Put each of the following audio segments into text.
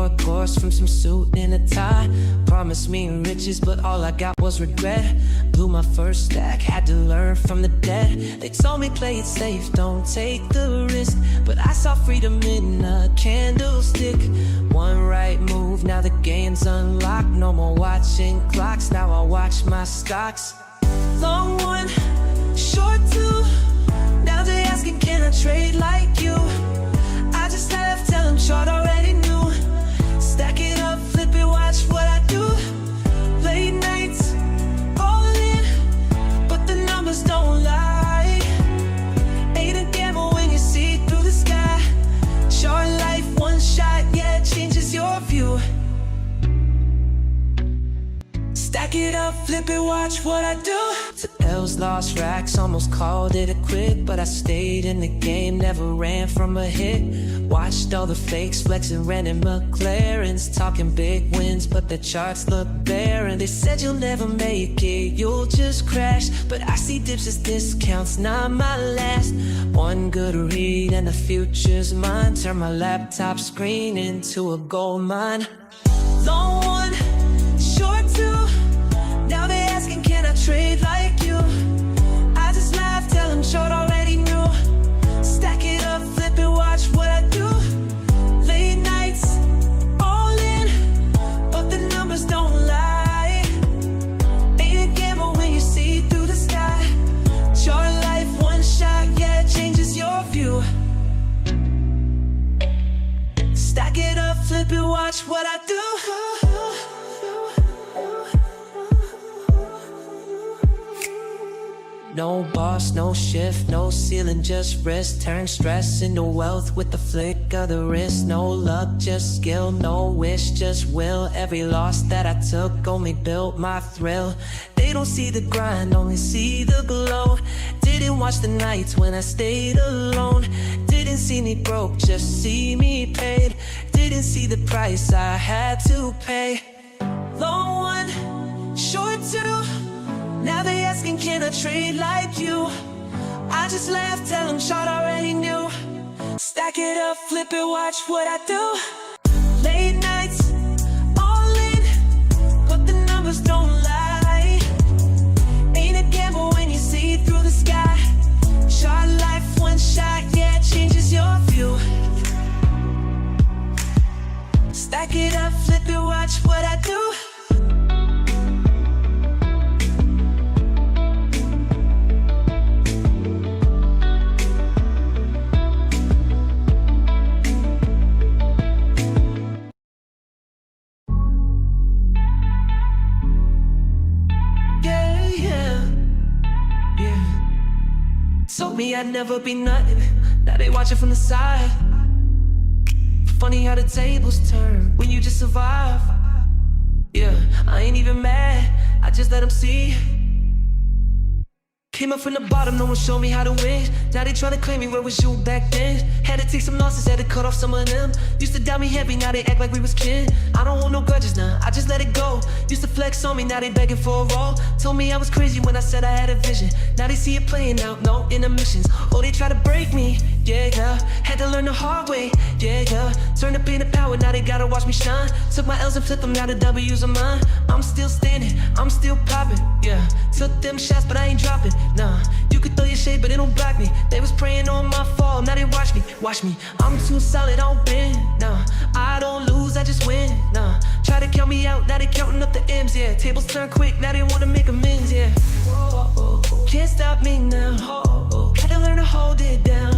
a course from some suit and a tie. Promised me riches, but all I got was regret. Blew my first stack, had to learn from the dead. They told me play it safe, don't take the risk, but I saw freedom in a candlestick. One right move, now the game's unlocked. No more watching clocks, now I watch my stocks. Long one, short two, now they asking can I trade like you. I just laugh, tell them chart already knew. Stack it up, flip it, watch what I do. Late nights, all in, but the numbers don't lie. Ain't a gamble when you see through the sky. Short life, one shot, yeah, it changes your view. Stack it up, flip it, watch what I do. To L's lost racks, almost called it a quit, but I stayed in the game, never ran from a hit. Watched all the fakes flexing, ran in McLarens, talking big wins, but the charts look barren. They said you'll never make it, you'll just crash, but I see dips as discounts, not my last. One good read and the future's mine. Turn my laptop screen into a gold mine. Long one, short two, now they asking can I trade like you. I just laugh, tell them short already knew. Stack it up, flip it, watch what I do. Late nights, all in, but the numbers don't lie. Ain't a gamble when you see through the sky. Short life, one shot, yeah, it changes your view. Stack it up, flip it, watch what I do. No boss, no shift, no ceiling, just risk. Turn stress into wealth with the flick of the wrist. No luck, just skill, no wish, just will. Every loss that I took only built my thrill. They don't see the grind, only see the glow. Didn't watch the nights when I stayed alone. Didn't see me broke, just see me paid. Didn't see the price I had to pay. Long one, short two, now they asking can I trade like you. I just laugh, tell them chart already knew. Stack it up, flip it, watch what I do. Late nights, all in, but the numbers don't lie. Ain't a gamble when you see through the sky. Short life, one shot, yeah, it changes your view. Stack it up, flip it, watch what I do. Told me I'd never be nothing, now they watching from the side. Funny how the tables turn when you just survive. Yeah, I ain't even mad, I just let them see. Came up from the bottom, no one showed me how to win. Now they tryna claim me, where was you back then? Had to take some losses, had to cut off some of them. Used to doubt me heavy, now they act like we was kin. I don't hold no grudges now, I just let it go. Used to flex on me, now they begging for a roll. Told me I was crazy when I said I had a vision. Now they see it playing out, no intermissions. Oh, they try to break me, yeah, yeah. Had to learn the hard way, yeah, yeah. Turn the pain to power, now they gotta watch me shine. Took my L's and flipped them, now the W's are mine. I'm still standing, I'm still popping, yeah. Took them shots, but I ain't dropping. Nah, you could throw your shade, but it don't block me. They was praying on my fall, now they watch me. I'm too solid, I don't bend, nah. I don't lose, I just win, nah. Try to count me out, now they counting up the M's, yeah. Tables turn quick, now they wanna make amends, yeah. Can't stop me now, had to learn to hold it down.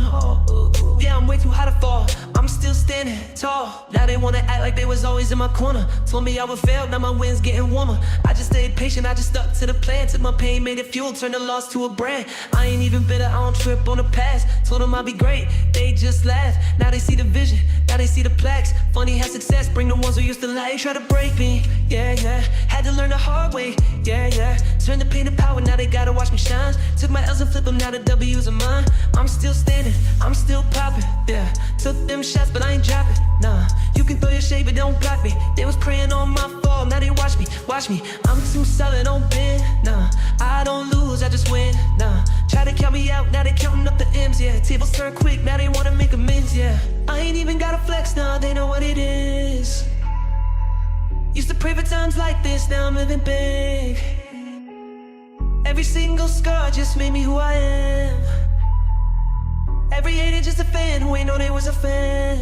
Yeah, I'm way too high to fall, I'm still standing tall. Now they wanna act like they was always in my corner. Told me I would fail, now my wind's getting warmer. I just stayed patient, I just stuck to the plan. Took my pain, made it fuel, turned the loss to a brand. I ain't even bitter, I don't trip on the past. Told them I'd be great, they just laugh. Now they see the vision, now they see the plaques. Funny how success bring the ones who used to lie. Try to break me, yeah, yeah. Had to learn the hard way, yeah, yeah. Turn the pain to power, now they gotta watch me shine. Took my L's and flip them, now the W's are mine. I'm still standing, I'm still popping, yeah. Took them shots, but I ain't dropping, nah. You can throw your shade, but don't block me. They was praying on my fall, now they watch me. I'm too solid, don't bend, nah. I don't lose, I just win, nah. Try to count me out, now they counting up the M's, yeah. Tables turn quick, now they wanna make amends, yeah. I ain't even gotta flex, nah, they know what it is. for times like this, now I'm living big. Every single scar just made me who I am. Every hater just a fan who ain't know they was a fan.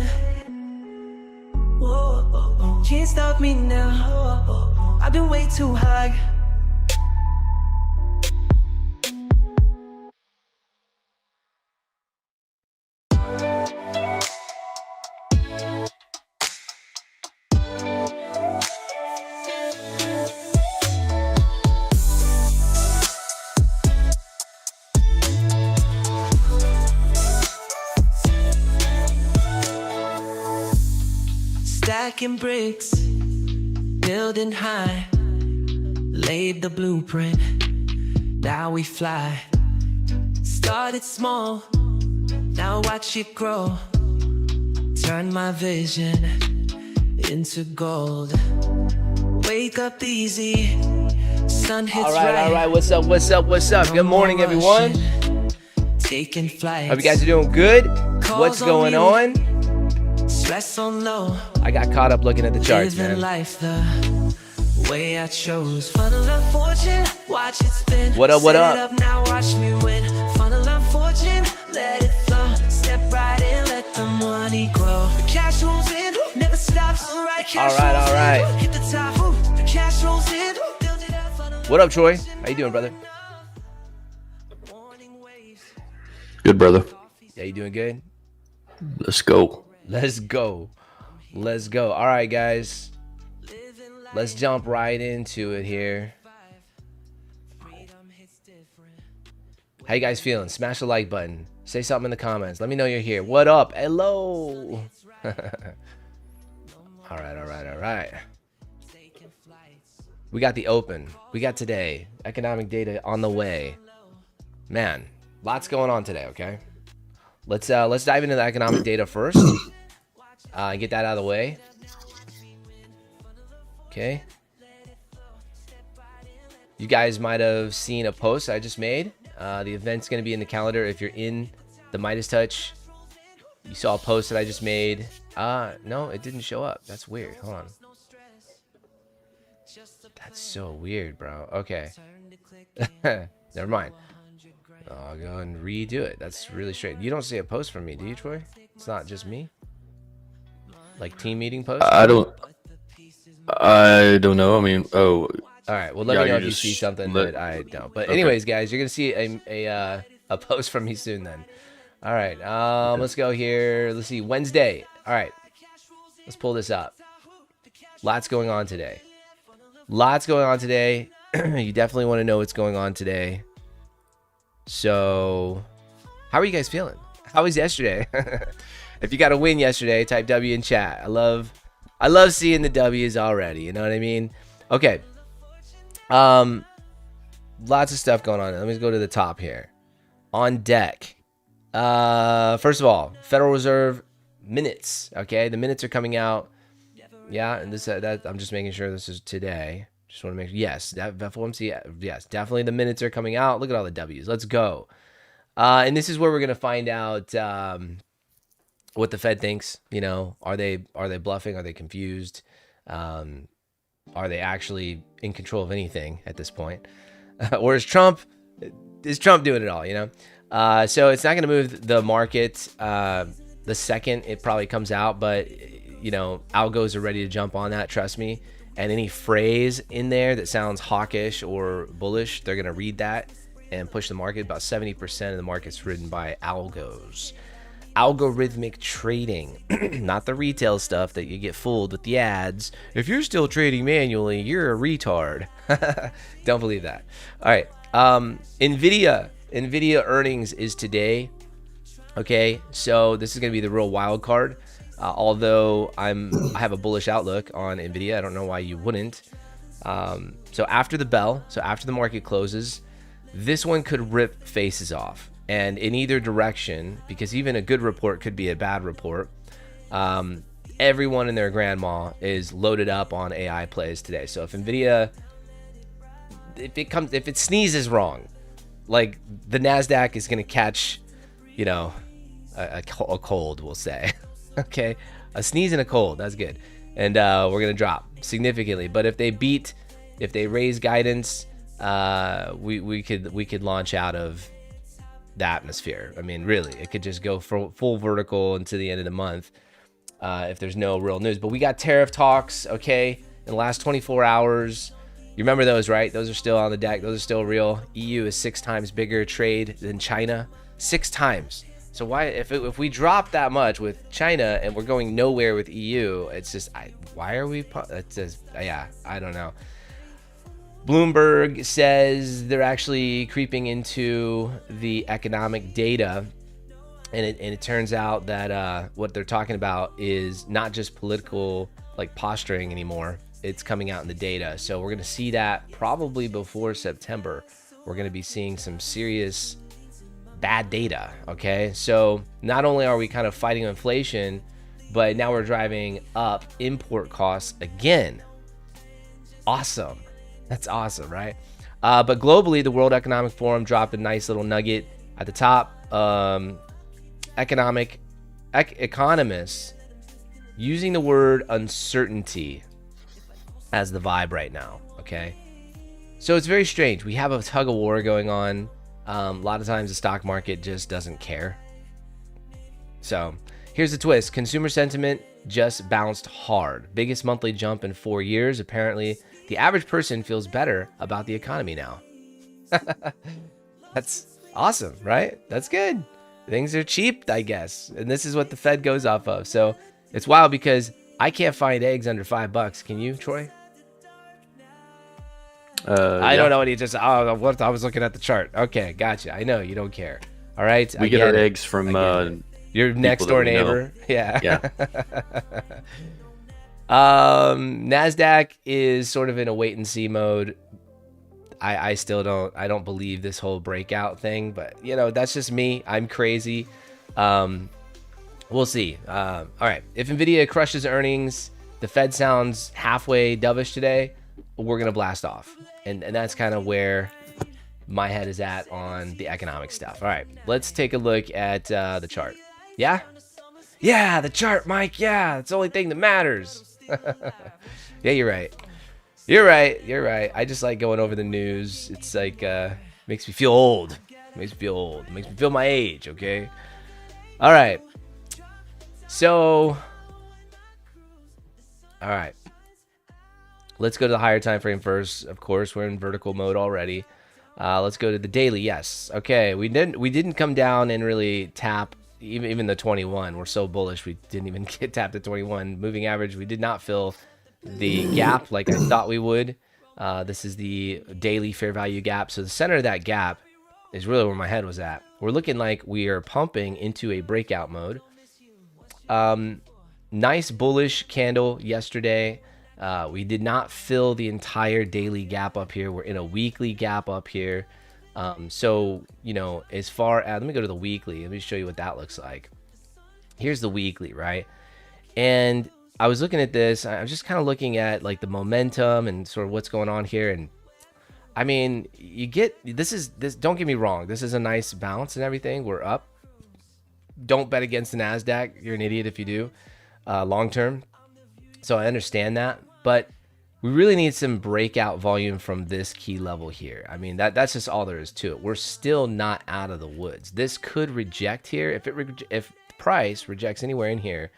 Whoa, can't stop me now. I've been way too high. Stacking bricks, building high, laid the blueprint, now we fly. Started small, now watch it grow. Turn my vision into gold. Wake up easy, sun hits all right, what's up? Good morning, everyone. Taking flight. Hope you guys are doing good. What's going on? Stress on low. I got caught up looking at the charts, Living man. life the way I chose. Funnel of fortune, watch it spin. What up? Set it up now, watch me win. Funnel of fortune, let it flow. Step right in, let the money grow. The cash rolls in, never stops. All right. Hit the top, the cash rolls in. Build it up. What up, Troy? How you doing, brother? Good, brother. Yeah, you doing good? Let's go. All right, guys. Let's jump right into it here. How you guys feeling? Smash the like button. Say something in the comments. Let me know you're here. What up? Hello. All right. We got the open. We got today. Economic data on the way. Man, lots going on today, okay? Let's dive into the economic data first. Get that out of the way. Okay. You guys might have seen a post I just made. The event's going to be in the calendar. If you're in the Midas Touch, you saw a post that I just made. No, it didn't show up. That's weird. Hold on. That's so weird, bro. Okay. Never mind. I'll go and redo it. That's really strange. You don't see a post from me, do you, Troy? It's not just me? Like team meeting post? I don't know. I mean, all right. Well, let me know if you see something that I don't. But anyways, guys, you're gonna see a post from me soon. Then. All right. Let's go here. Let's see. Wednesday. All right. Let's pull this up. Lots going on today. You definitely want to know what's going on today. So, how are you guys feeling? How was yesterday? If you got a win yesterday, type W in chat. I love seeing the W's already. You know what I mean? Okay. Lots of stuff going on. Let me go to the top here. On deck. First of all, Federal Reserve minutes. Okay, the minutes are coming out. Yeah, and this that I'm just making sure this is today. Just want to make sure. Yes, that FOMC. Yes, definitely the minutes are coming out. Look at all the W's. Let's go. And this is where we're gonna find out what the Fed thinks. You know, are they bluffing? Are they confused? Are they actually in control of anything at this point? Or is Trump doing it all? You know. So it's not gonna move the market the second it probably comes out, but you know, algos are ready to jump on that. Trust me. And any phrase in there that sounds hawkish or bullish, they're going to read that and push the market. About 70% of the market's ridden by algos. Algorithmic trading, not the retail stuff that you get fooled with the ads. If you're still trading manually, you're a retard. Don't believe that. All right. NVIDIA earnings is today. Okay. So this is going to be the real wild card. Although I have a bullish outlook on NVIDIA. I don't know why you wouldn't. So after the bell, so after the market closes, this one could rip faces off. And in either direction, because even a good report could be a bad report, everyone and their grandma is loaded up on AI plays today. So if NVIDIA, if it sneezes wrong, like the Nasdaq is going to catch, you know, a cold, we'll say. Okay, a sneeze and a cold, that's good. And we're gonna drop. significantly. But if they raise guidance, we could launch out of the atmosphere. I mean, really, it could just go full vertical into the end of the month if there's no real news. But we got tariff talks, okay, in the last 24 hours. You remember those, right? Those are still on the deck. Those are still real. EU is 6 times bigger trade than China. 6 times. So why, if we drop that much with China and we're going nowhere with EU, it's just, why are we? It's just, yeah, I don't know. Bloomberg says they're actually creeping into the economic data, and it turns out that what they're talking about is not just political like posturing anymore. It's coming out in the data. So we're going to see that probably before September. We're going to be seeing some serious bad data. Okay, so not only are we kind of fighting inflation, but now we're driving up import costs again. Awesome. That's awesome, right? But globally, the World Economic Forum dropped a nice little nugget at the top. Economists using the word uncertainty as the vibe right now, okay? So it's very strange. We have a tug of war going on. A lot of times the stock market just doesn't care. So here's the twist. Consumer sentiment just bounced hard. Biggest monthly jump in 4 years. Apparently, the average person feels better about the economy now. That's awesome, right? That's good. Things are cheap, I guess. And this is what the Fed goes off of. So it's wild because I can't find eggs under $5. Can you, Troy? I don't know what he just. Oh, what? I was looking at the chart. Okay, gotcha. I know you don't care. All right. We get our eggs from your next door neighbor. Yeah. Yeah. Nasdaq is sort of in a wait and see mode. I still don't believe this whole breakout thing, but you know, that's just me. I'm crazy. We'll see. All right. If Nvidia crushes earnings, the Fed sounds halfway dovish today, we're going to blast off. And that's kind of where my head is at on the economic stuff. All right. Let's take a look at the chart. Yeah? Yeah, the chart, Mike. Yeah, it's the only thing that matters. Yeah, you're right. You're right. I just like going over the news. It's like, makes me feel old. Makes me feel my age, okay? All right. So, all right. Let's go to the higher time frame first. Of course, we're in vertical mode already. Let's go to the daily. Yes. Okay. We didn't come down and really tap even the 21. We're so bullish we didn't even get tapped at 21. Moving average, we did not fill the gap like I thought we would. This is the daily fair value gap. So the center of that gap is really where my head was at. We're looking like we are pumping into a breakout mode. Nice bullish candle yesterday. We did not fill the entire daily gap up here. We're in a weekly gap up here. So, you know, as far as, let me go to the weekly. Let me show you what that looks like. Here's the weekly, right? And I was looking at this. I was just kind of looking at like the momentum and sort of what's going on here. And I mean, you get, this, don't get me wrong. This is a nice bounce and everything. We're up. Don't bet against the Nasdaq. You're an idiot if you do, long term. So I understand that, but we really need some breakout volume from this key level here. I mean, that's just all there is to it. We're still not out of the woods. This could reject here. If price rejects anywhere in here,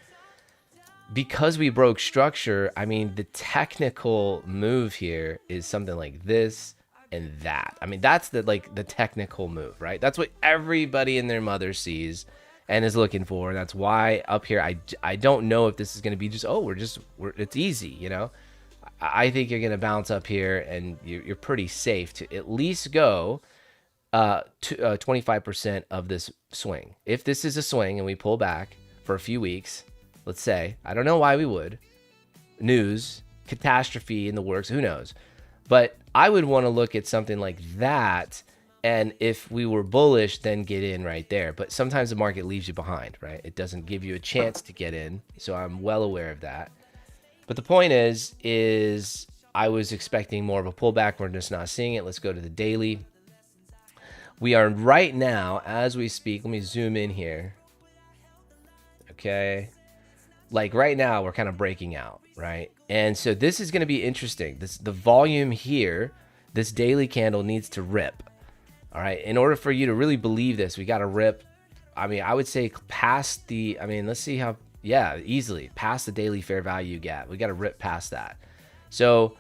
because we broke structure, I mean, the technical move here is something like this and that. I mean, that's the technical move, right? That's what everybody and their mother sees and is looking for. And that's why up here, I don't know if this is going to be just, it's easy, you know? I think you're going to bounce up here and you're pretty safe to at least go to 25% of this swing. If this is a swing and we pull back for a few weeks, let's say, I don't know why we would, news, catastrophe in the works, who knows? But I would want to look at something like that. And if we were bullish, then get in right there. But sometimes the market leaves you behind, right? It doesn't give you a chance to get in. So I'm well aware of that. But the point is I was expecting more of a pullback. We're just not seeing it. Let's go to the daily. We are right now, as we speak, let me zoom in here. Okay. Like right now, we're kind of breaking out. right? And so this is going to be interesting. The volume here, this daily candle needs to rip. All right. In order for you to really believe this, we got to rip. I mean, I would say past the, I mean, let's see how, yeah, easily past the daily fair value gap. We got to rip past that. So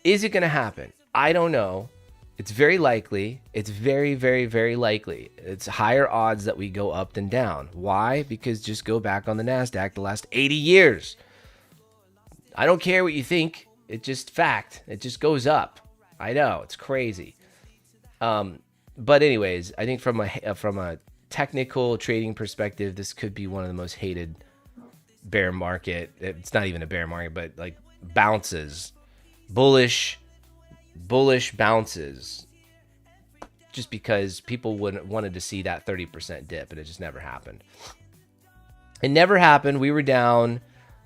is it going to happen? I don't know. It's very likely. It's very, very, very likely. It's higher odds that we go up than down. Why? Because just go back on the Nasdaq the last 80 years. I don't care what you think. It's just fact. It just goes up. I know. It's crazy. But anyways, I think from a technical trading perspective, this could be one of the most hated bear market. It's not even a bear market, but like bounces, bullish bounces, just because people wanted to see that 30% dip, and it just never happened. It never happened. We were down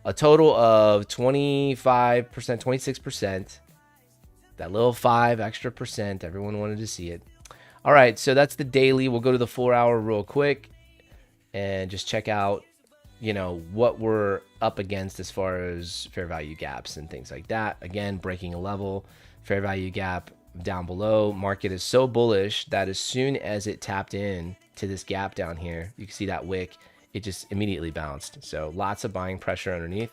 a total of 25%, 26%. That little 5 extra percent. Everyone wanted to see it. All right, so that's the daily. We'll go to the 4-hour real quick and just check out, you know, what we're up against as far as fair value gaps and things like that. Again, breaking a level, fair value gap down below. Market is so bullish that as soon as it tapped in to this gap down here, you can see that wick, it just immediately bounced. So lots of buying pressure underneath,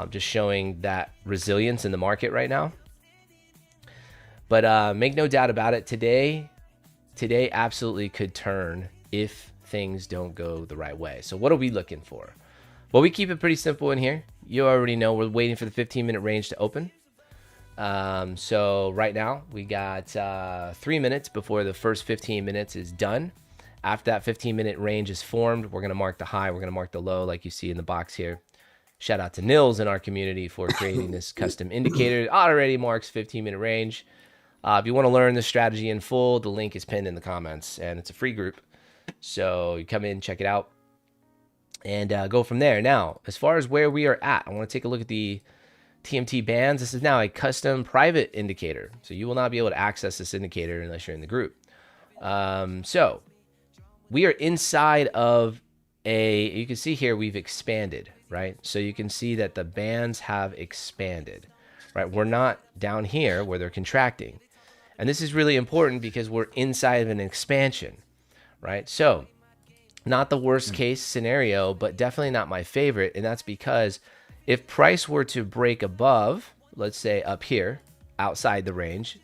just showing that resilience in the market right now. But make no doubt about it, today absolutely could turn if things don't go the right way. So what are we looking for? Well, we keep it pretty simple in here. You already know we're waiting for the 15-minute range to open. So right now we got 3 minutes before the first 15 minutes is done. After that 15-minute range is formed, we're going to mark the high, we're going to mark the low like you see in the box here. Shout out to Nils in our community for creating this custom indicator. It already marks 15-minute range. If you want to learn this strategy in full, the link is pinned in the comments, and it's a free group. So you come in, check it out, and go from there. Now, as far as where we are at, I want to take a look at the TMT bands. This is now a custom private indicator. So you will not be able to access this indicator unless you're in the group. So we are inside of you can see here we've expanded, right? So you can see that the bands have expanded, right? We're not down here where they're contracting. And this is really important because we're inside of an expansion, right? So not the worst case scenario, but definitely not my favorite. And that's because if price were to break above, let's say up here, outside the range,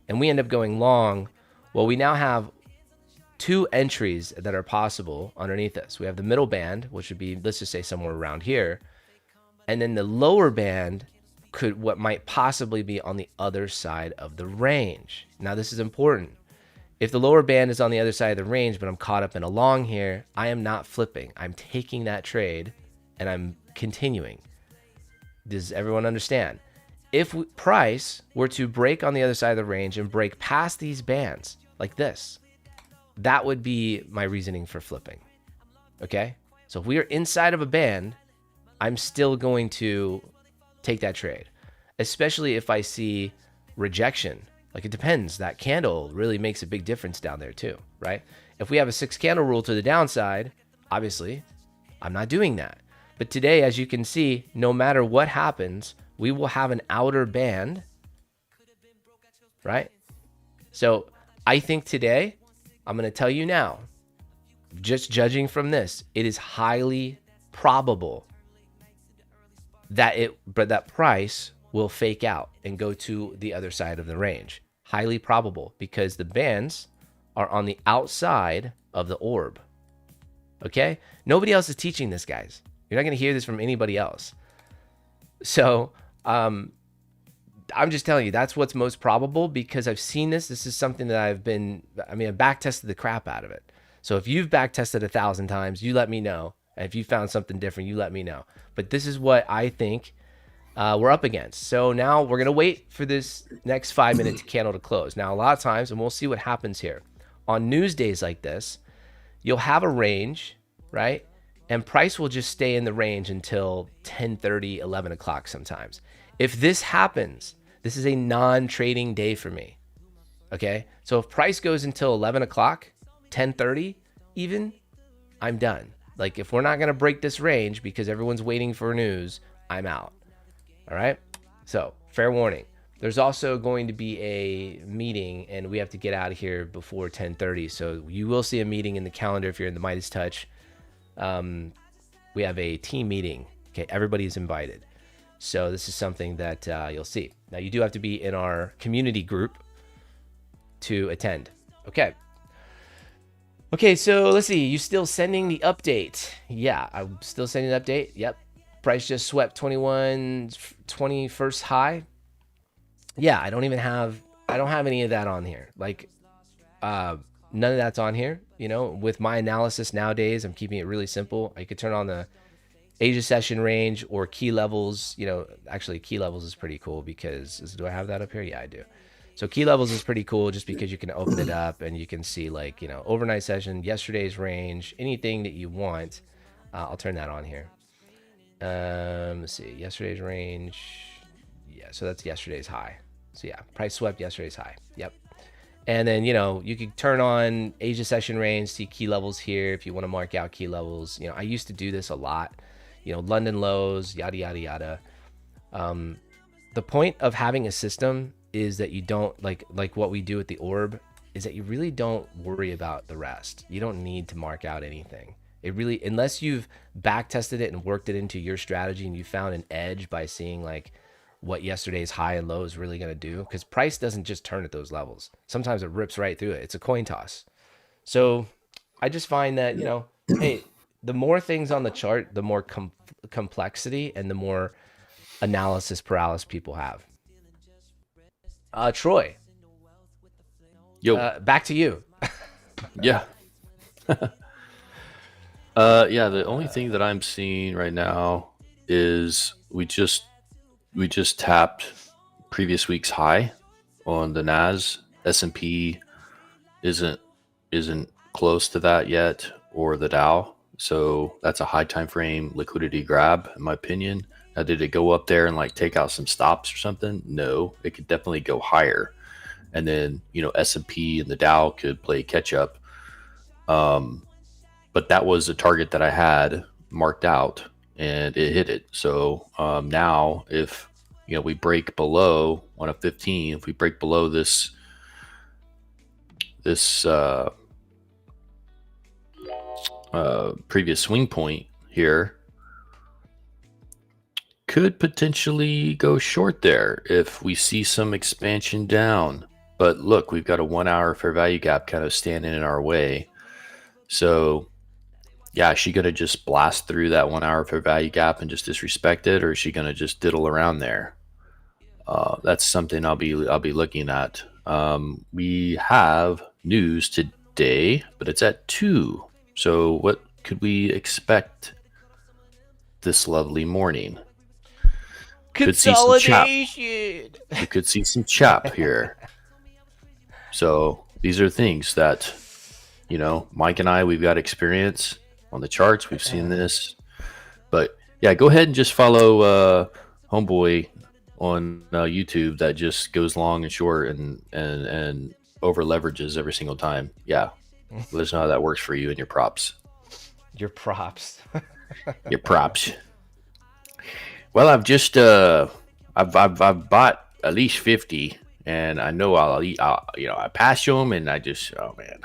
and we end up going long, well, we now have 2 entries that are possible underneath us. We have the middle band, which would be, let's just say somewhere around here. And then the lower band could, what might possibly be on the other side of the range. Now, this is important. If the lower band is on the other side of the range, but I'm caught up in a long here, I am not flipping. I'm taking that trade and I'm continuing. Does everyone understand? If price were to break on the other side of the range and break past these bands like this, that would be my reasoning for flipping. Okay? So if we are inside of a band, I'm still going to take that trade, especially if I see rejection. Like, it depends. That candle really makes a big difference down there too, right? If we have a 6 candle rule to the downside, obviously I'm not doing that. But today, as you can see, no matter what happens, we will have an outer band, right? So I think today, I'm going to tell you now, just judging from this, it is highly probable that price will fake out and go to the other side of the range. Highly probable, because the bands are on the outside of the orb. Okay? Nobody else is teaching this, guys. You're not going to hear this from anybody else. So, I'm just telling you, that's what's most probable, because I've seen this. This is something that I've back tested the crap out of it. So if you've back tested 1,000 times, you let me know. And if you found something different, you let me know. But this is what I think we're up against. So now we're going to wait for this next 5-minute candle to close. Now, a lot of times, and we'll see what happens here, on news days like this, you'll have a range, right? And price will just stay in the range until 10:30, 11 o'clock sometimes. If this happens, this is a non-trading day for me. Okay? So if price goes until 11 o'clock, 10:30 even, I'm done. Like, if we're not going to break this range because everyone's waiting for news, I'm out. All right. So fair warning. There's also going to be a meeting, and we have to get out of here before 10:30. So you will see a meeting in the calendar if you're in the Midas Touch. We have a team meeting. Okay, everybody's invited. So this is something that you'll see. Now you do have to be in our community group to attend. Okay. Okay, so let's see. You still sending the update? Yeah, I'm still sending the update. Yep. Price just swept 21st high. Yeah, I don't have any of that on here. Like, none of that's on here. You know, with my analysis nowadays, I'm keeping it really simple. I could turn on the Asia session range or key levels. You know, actually key levels is pretty cool because do I have that up here? Yeah, I do. So key levels is pretty cool just because you can open it up and you can see, like, you know, overnight session, yesterday's range, anything that you want. I'll turn that on here. Let's see, yesterday's range. Yeah, so that's yesterday's high. So yeah, price swept yesterday's high. Yep. And then, you know, you can turn on Asia session range, see key levels here if you want to mark out key levels. You know, I used to do this a lot. You know, London lows, yada, yada, yada. The point of having a system is that you don't, like what we do at the ORB, is that you really don't worry about the rest. You don't need to mark out anything. It really, unless you've back tested it and worked it into your strategy and you found an edge by seeing like what yesterday's high and low is really going to do, because price doesn't just turn at those levels. Sometimes it rips right through it. It's a coin toss. So I just find that, you know, hey, the more things on the chart, the more complexity and the more analysis paralysis people have. Troy, Yo, back to you. yeah. Yeah, the only thing that I'm seeing right now is we just tapped previous week's high on the Nas. S&P isn't close to that yet, or the Dow. So that's a high time frame liquidity grab, in my opinion. Now, did it go up there and like take out some stops or something? No, it could definitely go higher. And then, you know, S&P and the Dow could play catch up. But that was a target that I had marked out and it hit it. So now if, you know, we break below on a 15, if we break below this previous swing point here, could potentially go short there if we see some expansion down. But look, we've got a 1 hour fair value gap kind of standing in our way. So yeah, is she going to just blast through that 1 hour fair value gap and just disrespect it, or is she going to just diddle around there? That's something I'll be looking at. We have news today, but it's at 2. So what could we expect this lovely morning? Consolidation. We could see some chop here. So these are things that, you know, Mike and I, we've got experience on the charts. We've seen this. But yeah, go ahead and just follow Homeboy on YouTube that just goes long and short and over leverages every single time. Yeah. Let us know how that works for you and your props. Your props. Your props. Well, I've just I've bought at least 50, and I know I'll you know, I pass them, and I just, oh man,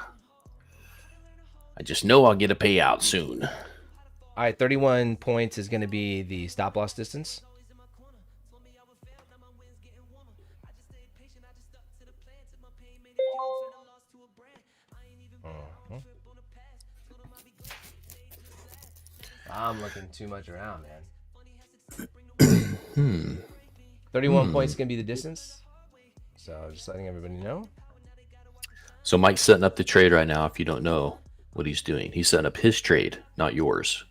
I just know I'll get a payout soon. All right, 31 points is going to be the stop loss distance. I'm looking too much around, man. 31 points is going to be the distance. So just letting everybody know. So Mike's setting up the trade right now. If you don't know what he's doing, he's setting up his trade, not yours,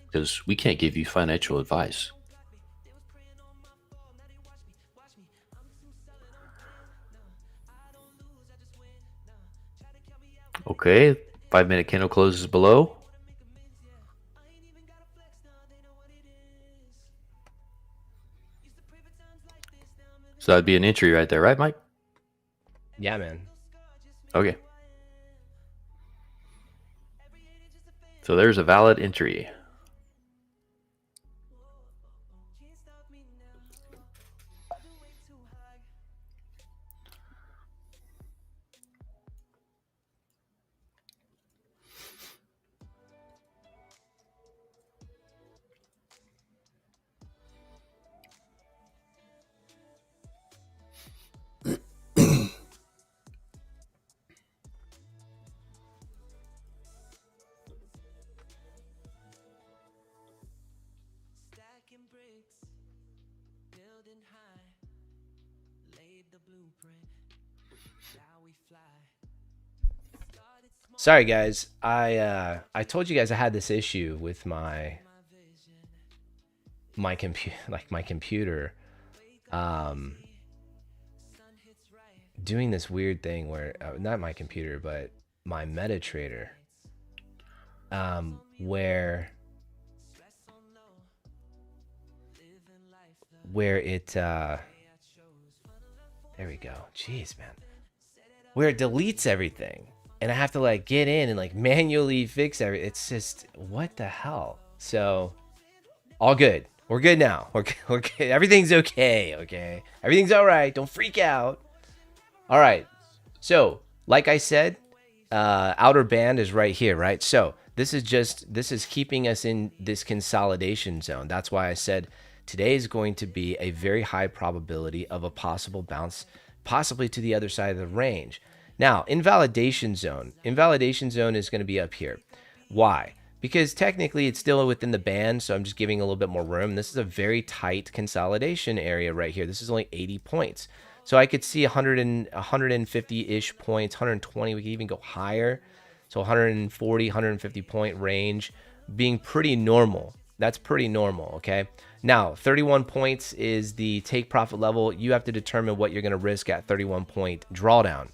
because we can't give you financial advice. Okay, 5-minute candle closes below. So that'd be an entry right there, right, Mike? Yeah, man. Okay. So there's a valid entry. Sorry guys, I told you guys I had this issue with my computer doing this weird thing where not my computer but my MetaTrader where it there we go. Jeez, man. Where it deletes everything. And I have to like get in and like manually fix everything. It's just, what the hell? So, all good. We're good now. We're good. Everything's okay, okay? Everything's all right. Don't freak out. All right. So, like I said, outer band is right here, right? So, this is keeping us in this consolidation zone. That's why I said today is going to be a very high probability of a possible bounce, possibly to the other side of the range. Now, invalidation zone is going to be up here. Why? Because technically it's still within the band, so I'm just giving a little bit more room. This is a very tight consolidation area right here. This is only 80 points. So I could see 150-ish points, 120, we could even go higher. So 140, 150 point range being pretty normal. That's pretty normal, okay? Now, 31 points is the take profit level. You have to determine what you're going to risk at 31 point drawdown.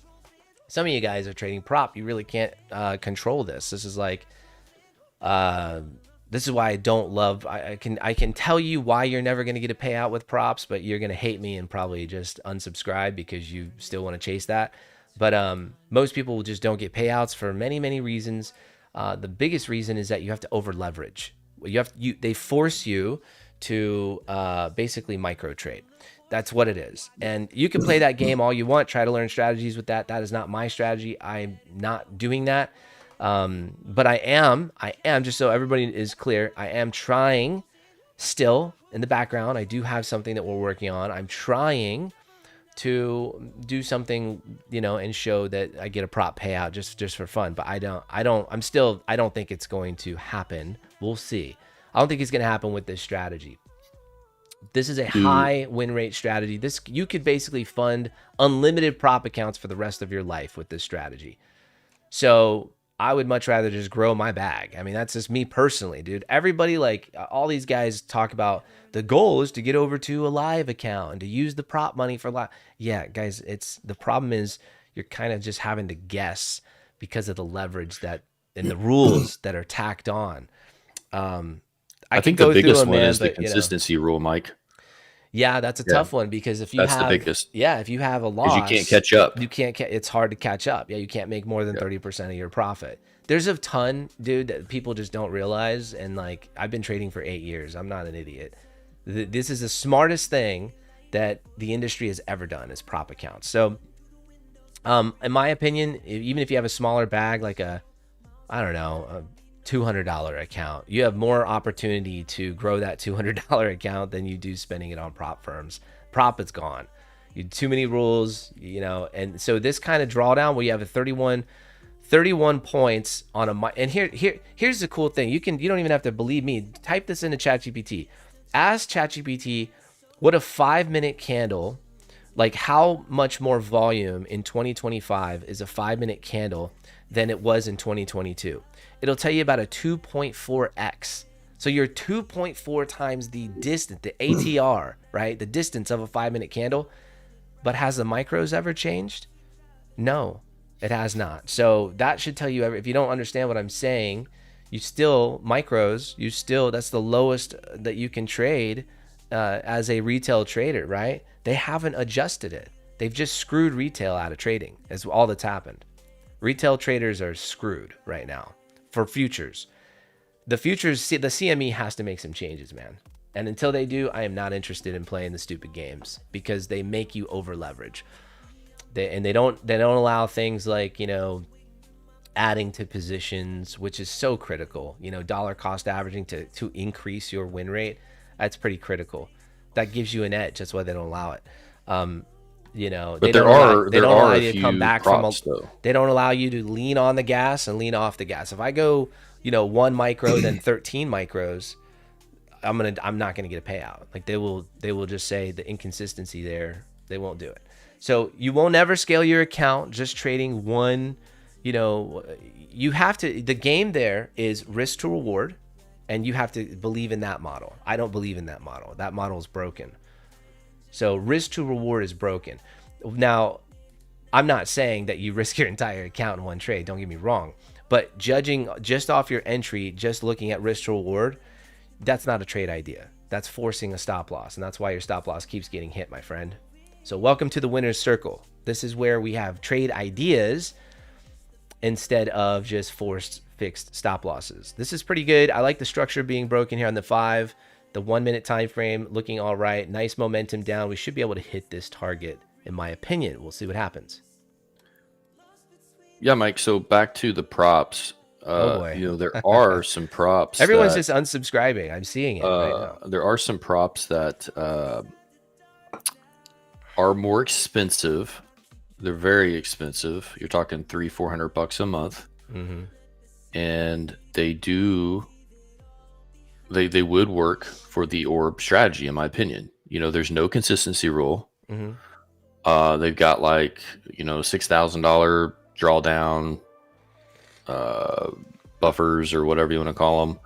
Some of you guys are trading prop. You really can't control this. This is like, this is why I don't love, I can tell you why you're never going to get a payout with props, but you're going to hate me and probably just unsubscribe because you still want to chase that. But most people just don't get payouts for many, many reasons. The biggest reason is that you have to over leverage. They force you to basically micro trade. That's what it is. And you can play that game all you want, try to learn strategies with that. That is not my strategy. I'm not doing that. But I am, just so everybody is clear, I am trying still in the background. I do have something that we're working on. I'm trying to do something, you know, and show that I get a prop payout just for fun. But I don't think it's going to happen. We'll see. I don't think it's going to happen with this strategy. This is a high win rate strategy. You could basically fund unlimited prop accounts for the rest of your life with this strategy. So I would much rather just grow my bag. I mean, that's just me personally, dude. Everybody, like all these guys talk about the goal is to get over to a live account and to use the prop money for live. Yeah, guys, the problem is you're kind of just having to guess because of the leverage that and the rules that are tacked on. I think the biggest one is the consistency rule, Mike. Yeah, that's a tough one because if you have the biggest. Yeah, if you have a loss, you can't catch up. You can't. It's hard to catch up. Yeah, you can't make more than 30% of your profit. There's a ton, dude, that people just don't realize. And like, I've been trading for 8 years. I'm not an idiot. This is the smartest thing that the industry has ever done is prop accounts. So, in my opinion, even if you have a smaller bag, like a $200 account, you have more opportunity to grow that $200 account than you do spending it on prop firms. Prop is gone. You too many rules, you know. And so this kind of drawdown where you have a 31 points on a, and here's the cool thing. You don't even have to believe me. Type this into ChatGPT. Ask ChatGPT what a 5-minute candle, like how much more volume in 2025 is a 5-minute candle than it was in 2022. It'll tell you about a 2.4x. So you're 2.4 times the distance, the ATR, right? The distance of a 5-minute candle. But has the micros ever changed? No, it has not. So that should tell you, if you don't understand what I'm saying, that's the lowest that you can trade as a retail trader, right? They haven't adjusted it. They've just screwed retail out of trading is all that's happened. Retail traders are screwed right now for futures. The futures, the CME has to make some changes, man. And until they do, I am not interested in playing the stupid games because they make you over leverage. They don't allow things like, you know, adding to positions, which is so critical. You know, dollar cost averaging to increase your win rate. That's pretty critical. That gives you an edge. That's why they don't allow it. You know, but they don't allow you to come back props, they don't allow you to lean on the gas and lean off the gas. If I go, you know, 1 micro, then 13 micros, I'm not gonna get a payout. Like they will just say the inconsistency there They won't do it. So you won't ever scale your account just trading one. You know, you have to. The game there is risk to reward, and you have to believe in that model. I don't believe in that model. That model is broken. So risk to reward is broken. Now, I'm not saying that you risk your entire account in one trade. Don't get me wrong. But judging just off your entry, just looking at risk to reward, that's not a trade idea. That's forcing a stop loss. And that's why your stop loss keeps getting hit, my friend. So welcome to the winner's circle. This is where we have trade ideas instead of just forced fixed stop losses. This is pretty good. I like the structure being broken here on the 5. The 1 minute time frame looking all right. Nice momentum down. We should be able to hit this target, in my opinion. We'll see what happens. Yeah, Mike. So back to the props. Oh boy. You know, there are some props. Everyone's just unsubscribing. I'm seeing it right now. There are some props that are more expensive. They're very expensive. You're talking $300-400 a month, and they would work for the ORB strategy, in my opinion. You know, there's no consistency rule. They've got like, you know, $6,000 drawdown buffers or whatever you want to call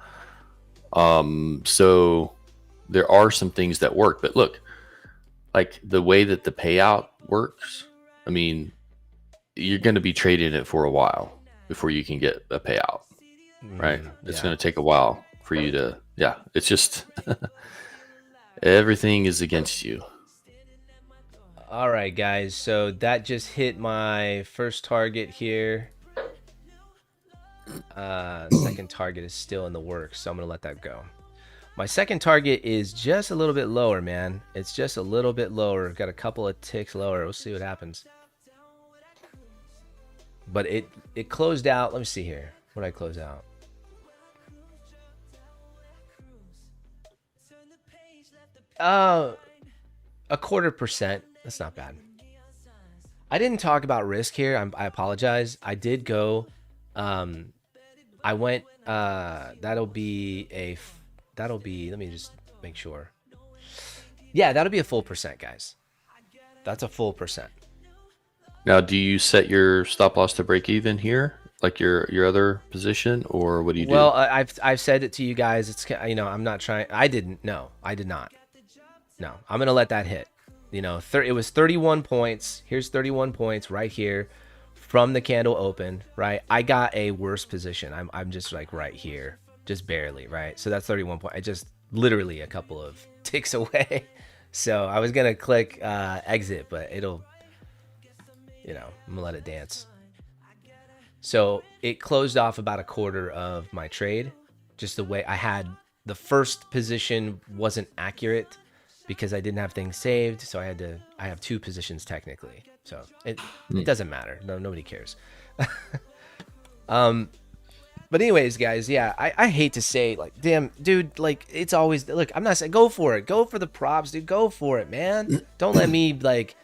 them. So there are some things that work, but look, like the way that the payout works, I mean, you're going to be trading it for a while before you can get a payout, right? It's going to take a while for you to, it's just everything is against you. All right, guys. So that just hit my first target here. Second target is still in the works, so I'm going to let that go. My second target is just a little bit lower, man. It's just a little bit lower. Got a couple of ticks lower. We'll see what happens. But it closed out. Let me see here. What did I close out? A 0.25%. That's not bad. I didn't talk about risk here. I apologize. I did go. I went. That'll be. Let me just make sure. Yeah, that'll be a full percent, guys. That's a full percent. Now, do you set your stop loss to break even here, like your other position, or what do you do? Well, I've said it to you guys. It's, you know, I'm not trying. I didn't. No, I did not. No, I'm gonna let that hit. You know, it was 31 points. Here's 31 points right here from the candle open. Right, I got a worse position. I'm just like right here, just barely. Right, so that's 31 points. I just literally a couple of ticks away. So I was gonna click exit, but it'll. You know, I'm gonna let it dance. So it closed off about a quarter of my trade. Just the way I had the first position wasn't accurate because I didn't have things saved. So I have two positions technically. So it doesn't matter. Nobody cares. But anyways, guys, yeah, I hate to say, like, damn, dude, like, it's always, look, I'm not saying go for it. Go for the props, dude. Go for it, man. Don't let me, like,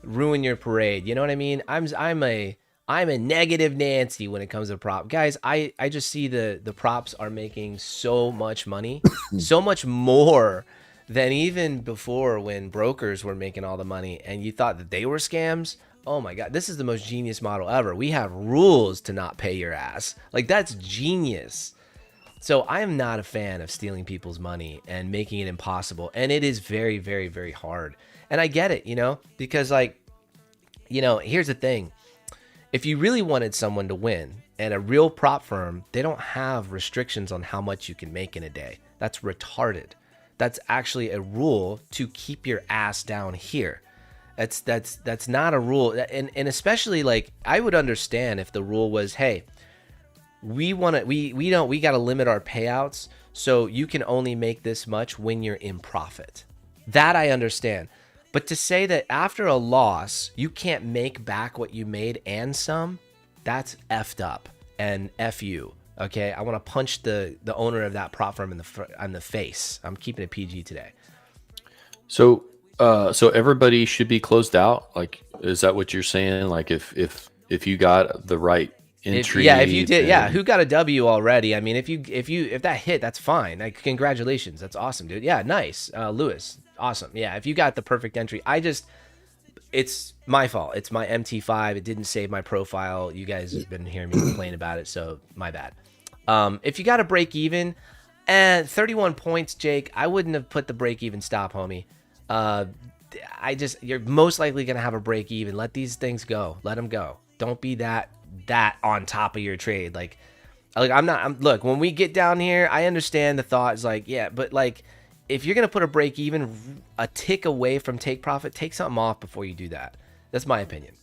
ruin your parade. You know what I mean? I'm a negative Nancy when it comes to prop. Guys, I just see the props are making so much money, so much more than even before when brokers were making all the money and you thought that they were scams. Oh my God, this is the most genius model ever. We have rules to not pay your ass. Like, that's genius. So I am not a fan of stealing people's money and making it impossible. And it is very, very, very hard. And I get it, you know, because, like, you know, here's the thing. If you really wanted someone to win, and a real prop firm, they don't have restrictions on how much you can make in a day. That's retarded. That's actually a rule to keep your ass down here. That's not a rule. And especially, like, I would understand if the rule was, hey, we got to limit our payouts, so you can only make this much when you're in profit. That I understand. But to say that after a loss, you can't make back what you made and some, that's effed up and F you. Okay, I want to punch the owner of that prop firm in the face. I'm keeping it PG today. So everybody should be closed out. Like, is that what you're saying? Like, if you got the right entry, if you did, who got a W already? I mean, if that hit, that's fine. Like, congratulations, that's awesome, dude. Yeah, nice, Lewis, awesome. Yeah, if you got the perfect entry, it's my fault. It's my MT5. It didn't save my profile. You guys have been hearing me complain about it, so my bad. If you got to break even, and 31 points, Jake, I wouldn't have put the break even stop, homie. You're most likely gonna have a break even. Let these things go. Let them go. Don't be that on top of your trade. Like look, when we get down here, I understand the thought is like, yeah, but like, if you're gonna put a break even a tick away from take profit, take something off before you do that. That's my opinion.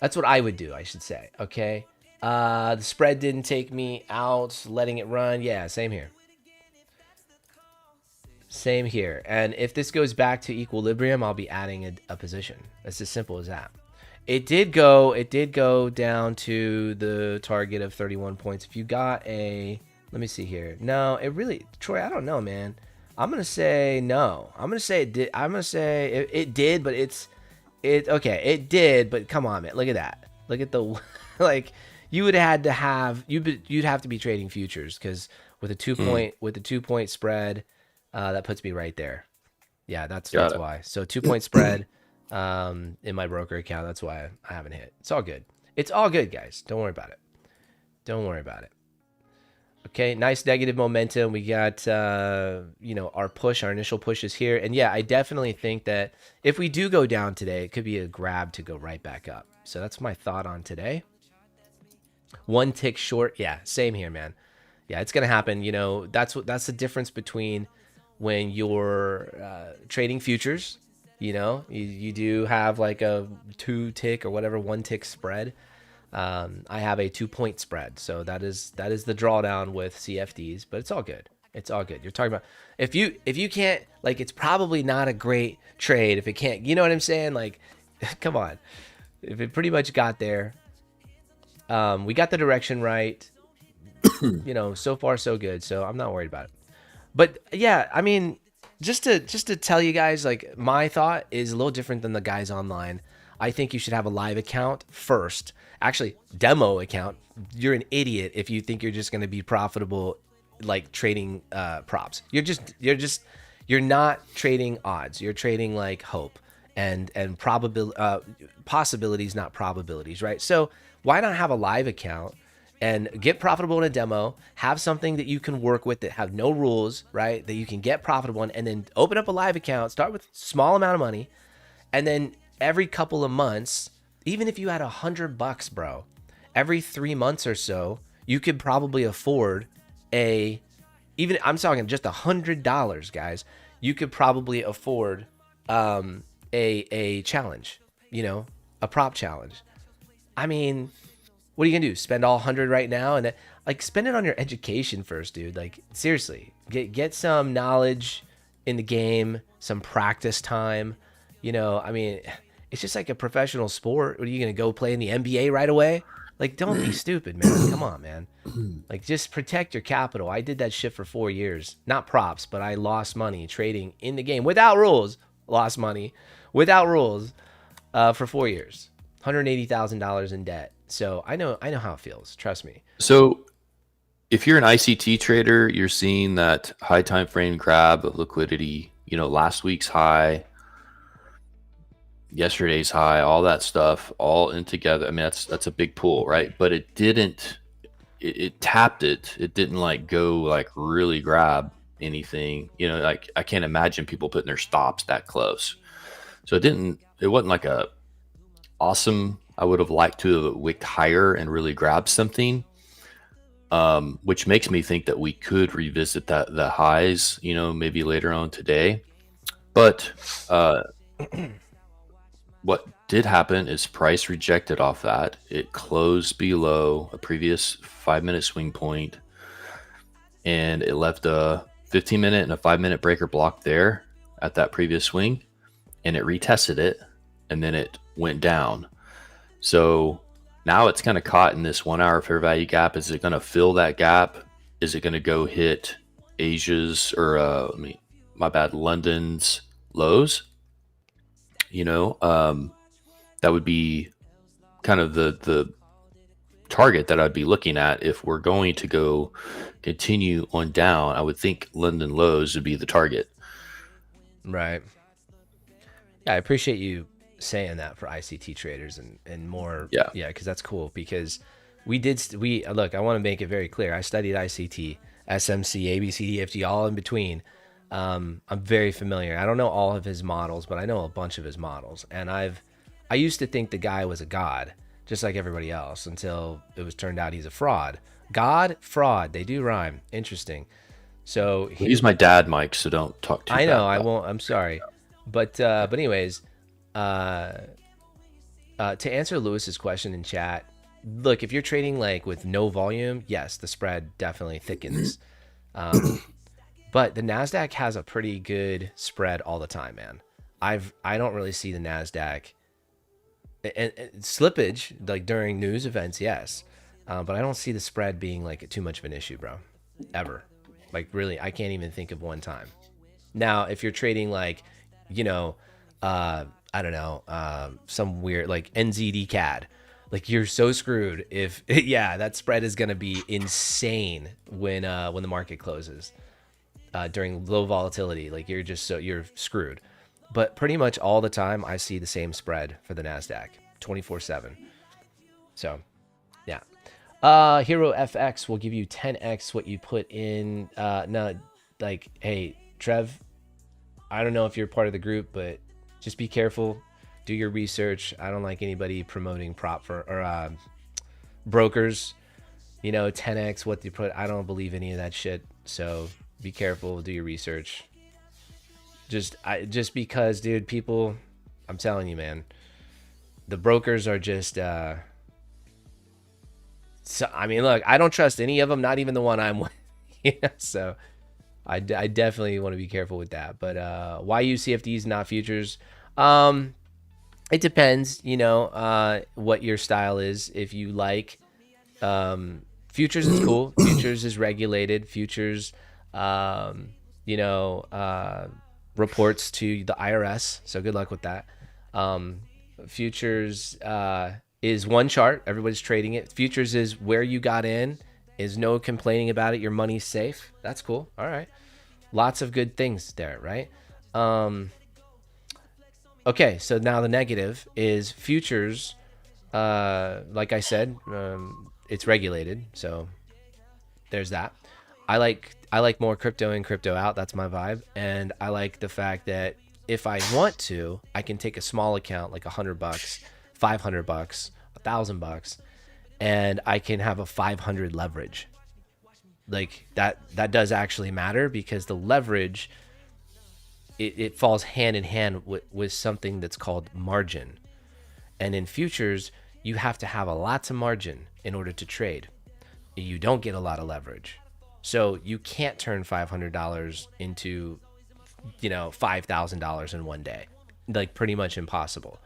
That's what I would do, I should say. Okay. The spread didn't take me out, letting it run. Yeah, same here. Same here. And if this goes back to equilibrium, I'll be adding a position. It's as simple as that. It did go down to the target of 31 points. If you got let me see here. No, it really, Troy, I don't know, man. I'm going to say no. I'm going to say it did. I'm going to say it did, but okay, it did, but come on, man. Look at that. Look at the, like, you'd have to be trading futures, because with a 2-point spread, that puts me right there. Yeah, that's why. So 2-point spread in my broker account. That's why I haven't hit. It's all good. It's all good, guys. Don't worry about it. Don't worry about it. Okay, nice negative momentum. We got our initial push is here. And yeah, I definitely think that if we do go down today, it could be a grab to go right back up. So that's my thought on today. 1 tick short. Yeah, same here, man. Yeah, it's gonna happen. That's the difference between when you're trading futures. You do have like a 2 tick or whatever 1 tick spread. I have a 2-point spread, so that is the drawdown with CFDs, but it's all good. It's all good. You're talking about if you can't, like, it's probably not a great trade if it can't. You know what I'm saying? Like, come on. If it pretty much got there, we got the direction right. So far so good. So I'm not worried about it. But yeah, I mean, just to tell you guys, like, my thought is a little different than the guys online. I think you should have a live account first. Actually, demo account. You're an idiot if you think you're just going to be profitable, like, trading props. You're not trading odds. You're trading like hope and possibilities, not probabilities, right? So why not have a live account and get profitable in a demo, have something that you can work with that have no rules, right? That you can get profitable in, and then open up a live account, start with small amount of money, and then every couple of months, even if you had $100, bro, every 3 months or so, you could probably afford I'm talking just $100, guys. You could probably afford a challenge, a prop challenge. I mean, what are you gonna do? Spend all 100 right now, and like, spend it on your education first, dude. Like, seriously, get some knowledge in the game, some practice time. I mean, it's just like a professional sport. What are you gonna go play in the NBA right away? Like, don't be stupid, man. Come on, man. Like, just protect your capital. I did that shit for 4 years. Not props, but I lost money trading in the game without rules. Lost money without rules for 4 years. $180,000 in debt. So I know how it feels. Trust me. So if you're an ICT trader, you're seeing that high time frame grab of liquidity, last week's high, yesterday's high, all that stuff, all in together. I mean, that's a big pool, right? But it tapped it. It didn't like go like really grab anything, like, I can't imagine people putting their stops that close. So it wasn't like a awesome. I would have liked to have wicked higher and really grabbed something, which makes me think that we could revisit the highs, maybe later on today. But what did happen is price rejected off that. It closed below a previous 5-minute swing point, and it left a 15-minute and a 5-minute breaker block there at that previous swing, and it retested it, and then it went down. So now it's kind of caught in this 1 hour fair value gap. Is it going to fill that gap? Is it going to go hit Asia's or London's lows? That would be kind of the target that I'd be looking at if we're going to go continue on down. I would think London lows would be the target. Right. Yeah, I appreciate you saying that for ICT traders and more. Yeah. Yeah, because that's cool. Because we look, I want to make it very clear. I studied ICT, SMC, ABCD, FG, all in between. I'm very familiar. I don't know all of his models, but I know a bunch of his models. And I used to think the guy was a god, just like everybody else, until it was turned out he's a fraud. God, fraud, they do rhyme. Interesting. So He's my dad, Mike, so don't talk too I bad know, I about won't. I'm sorry, but anyways, to answer Lewis's question in chat, look, if you're trading like with no volume, yes, the spread definitely thickens. But the Nasdaq has a pretty good spread all the time, man. I don't really see the Nasdaq and slippage like during news events, yes, but I don't see the spread being like too much of an issue, bro, ever. Like really, I can't even think of one time. Now, if you're trading like, I don't know, some weird like NZD CAD, like you're so screwed if yeah, that spread is gonna be insane when the market closes during low volatility. Like you're screwed. But pretty much all the time, I see the same spread for the Nasdaq, 24/7. So, yeah. Hero FX will give you 10x what you put in. No, like, hey, Trev, I don't know if you're part of the group, but just be careful. Do your research. I don't like anybody promoting brokers. 10x what you put. I don't believe any of that shit. So be careful. Do your research. Just because, dude, people, I'm telling you, man, the brokers are just. So I mean, look, I don't trust any of them, not even the one I'm with. So I definitely want to be careful with that. But why use CFDs, not futures? It depends, what your style is. If you like futures, is cool. Futures is regulated. Futures, reports to the IRS. So good luck with that. Futures is one chart. Everybody's trading it. Futures is where you got in. Is no complaining about it. Your money's safe. That's cool. All right. Lots of good things there, right? Okay, so now the negative is futures. Like I said, it's regulated. So there's that. I like more crypto in, crypto out. That's my vibe. And I like the fact that if I want to, I can take a small account, like $100, $500, $1,000, and I can have a 500 leverage. Like that does actually matter, because the leverage, it falls hand in hand with something that's called margin. And in futures, you have to have a lots of margin in order to trade. You don't get a lot of leverage. So you can't turn $500 into, $5,000 in one day. Like pretty much impossible.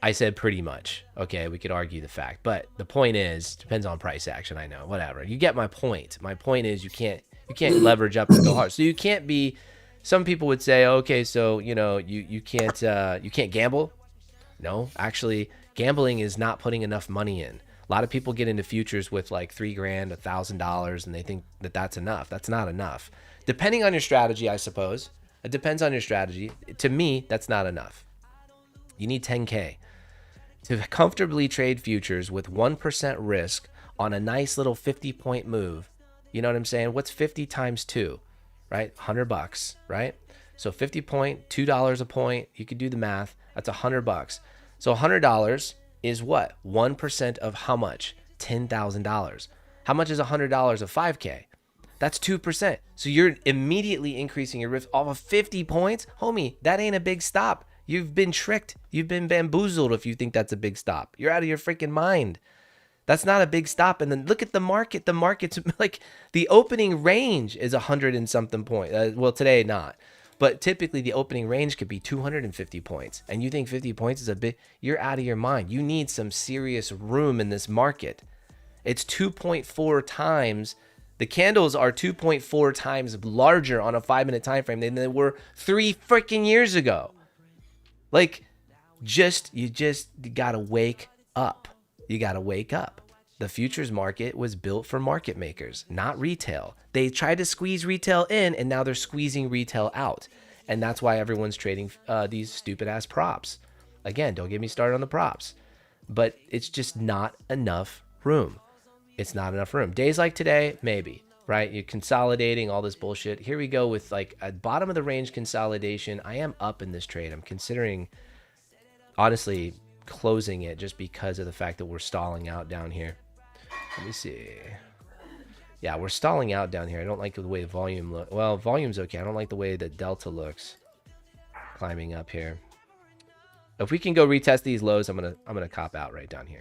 I said pretty much. Okay, we could argue the fact. But the point is, depends on price action, I know, whatever. You get my point. My point is you can't leverage up and go hard. So you can't be, some people would say, okay, so, you can't gamble. No, actually, gambling is not putting enough money in. A lot of people get into futures with like $3,000, $1,000, and they think that that's enough. That's not enough. Depending on your strategy, I suppose. It depends on your strategy. To me, that's not enough. You need 10K to comfortably trade futures with 1% risk on a nice little 50-point move. You know what I'm saying? What's 50 times 2, right? $100, right? So 50 point, $2 a point. You could do the math. That's $100. So $100 is what? 1% of how much? $10,000. How much is $100 of 5K? That's 2%. So you're immediately increasing your risk off of 50 points. Homie, that ain't a big stop. You've been tricked. You've been bamboozled if you think that's a big stop. You're out of your freaking mind. That's not a big stop. And then look at the market. The market's like the opening range is 100 and something point. Well, today not. But typically the opening range could be 250 points. And you think 50 points is a bit, you're out of your mind. You need some serious room in this market. It's 2.4 times. The candles are 2.4 times larger on a 5-minute time frame than they were 3 freaking years ago. Like, you gotta wake up. You gotta wake up. The futures market was built for market makers, not retail. They tried to squeeze retail in, and now they're squeezing retail out. And that's why everyone's trading these stupid ass props. Again, don't get me started on the props, but it's just not enough room. It's not enough room. Days like today, maybe, right? You're consolidating all this bullshit. Here we go with like a bottom of the range consolidation. I am up in this trade. I'm considering, honestly, closing it just because of the fact that we're stalling out down here. Let me see. Yeah, we're stalling out down here. I don't like the way the volume looks. Well, volume's okay. I don't like the way the delta looks climbing up here. If we can go retest these lows, I'm gonna cop out right down here.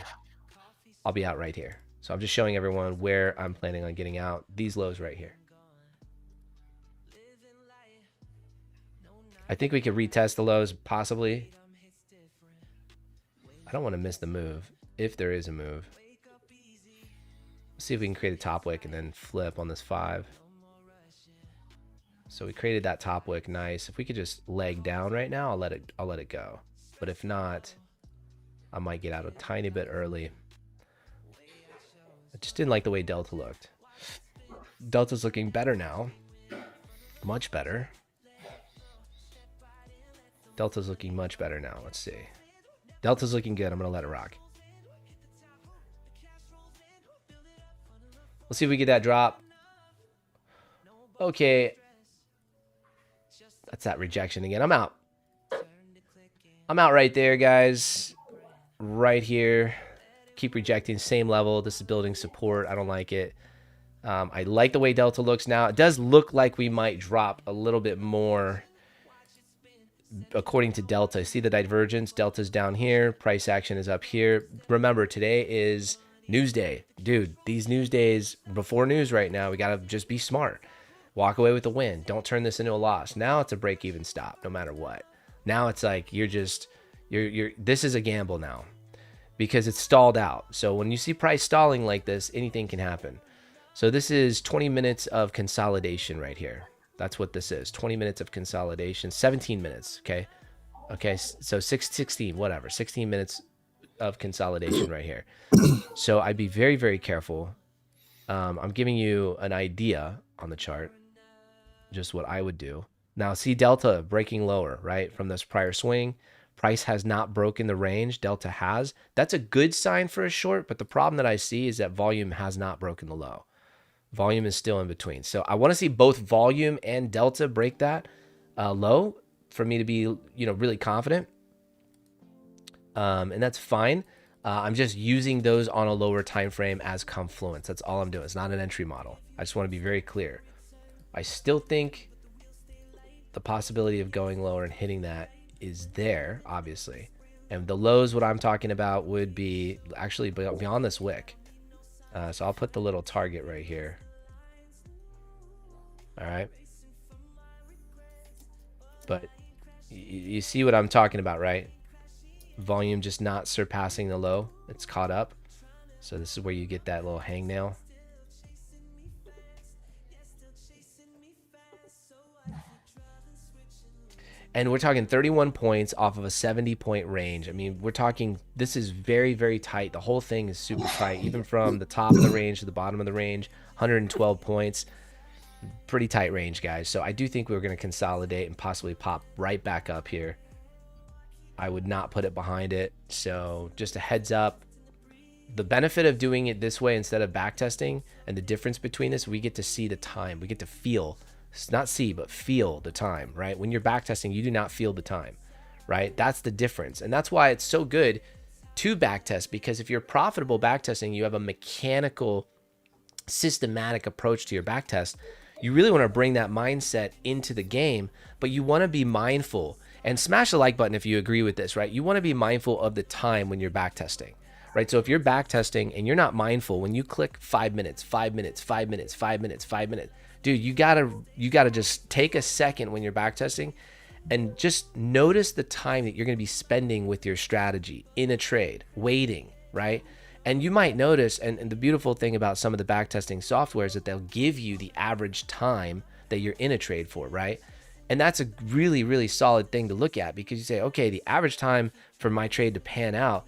I'll be out right here. So I'm just showing everyone where I'm planning on getting out. These lows right here. I think we could retest the lows, possibly. I don't want to miss the move, if there is a move. Let's see if we can create a top wick and then flip on this 5. So we created that top wick, nice. If we could just leg down right now, I'll let it go. But if not, I might get out a tiny bit early. I just didn't like the way Delta looked. Delta's looking better now. Much better. Delta's looking much better now. Let's see. Delta's looking good. I'm going to let it rock. Let's see if we get that drop. Okay. That's that rejection again. I'm out. I'm out right there, guys. Right here. Keep rejecting. Same level. This is building support. I don't like it. I like the way Delta looks now. It does look like we might drop a little bit more according to Delta. See the divergence? Delta's down here. Price action is up here. Remember, today is news day. Dude, these news days, before news right now, we got to just be smart. Walk away with a win. Don't turn this into a loss. Now it's a break-even stop, no matter what. Now it's like this is a gamble now because it's stalled out. So when you see price stalling like this, anything can happen. So this is 20 minutes of consolidation right here. That's what this is. 20 minutes of consolidation, 17 minutes. Okay. Okay. So 16, whatever, 16 minutes of consolidation right here. So I'd be very, very careful. I'm giving you an idea on the chart, just what I would do. Now see Delta breaking lower, right? From this prior swing, price has not broken the range. Delta has. That's a good sign for a short, but the problem that I see is that volume has not broken the low. Volume is still in between. So I want to see both volume and Delta break that low for me to be, really confident. And that's fine. I'm just using those on a lower time frame as confluence. That's all I'm doing. It's not an entry model. I just want to be very clear. I still think the possibility of going lower and hitting that is there, obviously. And the lows, what I'm talking about, would be actually beyond this wick. So I'll put the little target right here. All right. But you see what I'm talking about, right? Volume just not surpassing the low. It's caught up. So this is where you get that little hangnail. And we're talking 31 points off of a 70-point range. I mean, we're talking, this is very, very tight. The whole thing is super tight, even from the top of the range to the bottom of the range, 112 points. Pretty tight range, guys. So I do think we're going to consolidate and possibly pop right back up here. I would not put it behind it. So just a heads up. The benefit of doing it this way instead of backtesting, and the difference between this, we get to see the time. We get to feel, not see, but feel the time, right? When you're backtesting, you do not feel the time, right? That's the difference. And that's why it's so good to backtest, because if you're profitable backtesting, you have a mechanical, systematic approach to your backtest. You really want to bring that mindset into the game, but you want to be mindful. And smash the like button if you agree with this, right? You want to be mindful of the time when you're backtesting, right? So if you're backtesting and you're not mindful, when you click 5 minutes, 5 minutes, 5 minutes, 5 minutes, 5 minutes, dude, you gotta just take a second when you're backtesting and just notice the time that you're going to be spending with your strategy in a trade, waiting, right? And you might notice, and the beautiful thing about some of the backtesting software is that they'll give you the average time that you're in a trade for, right? And that's a really, really solid thing to look at, because you say, okay, the average time for my trade to pan out,